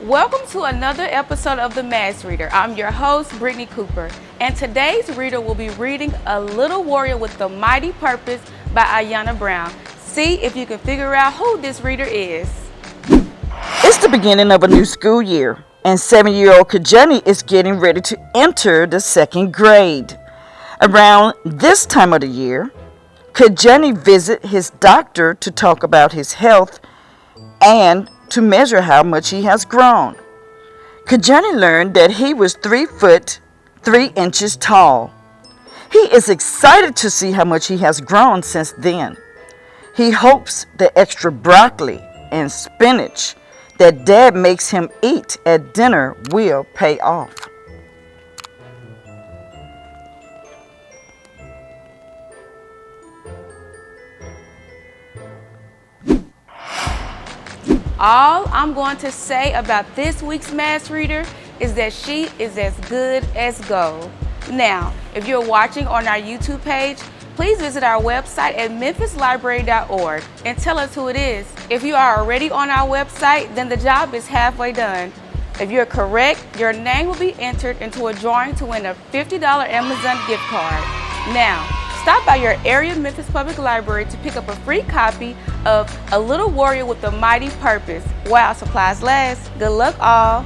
Welcome to another episode of The Mass Reader. I'm your host, Britney Cooper, and today's reader will be reading A Little Warrior with the Mighty Purpose by Ayanna Brown. See if you can figure out who this reader is. It's the beginning of a new school year, and 7-year-old Kajani is getting ready to enter the second grade. Around this time of the year, Kajani visits his doctor to talk about his health and to measure how much he has grown. Kajani learned that he was 3 foot 3 inches tall. He is excited to see how much he has grown since then. He hopes the extra broccoli and spinach that Dad makes him eat at dinner will pay off. All I'm going to say about this week's Mass Reader is that she is as good as gold. Now, if you're watching on our YouTube page, please visit our website at memphislibrary.org and tell us who it is. If you are already on our website, then the job is halfway done. If you're correct, your name will be entered into a drawing to win a $50 Amazon gift card. Now, stop by your area Memphis Public Library to pick up a free copy of A Little Warrior with a Mighty Purpose while supplies last. Good luck all.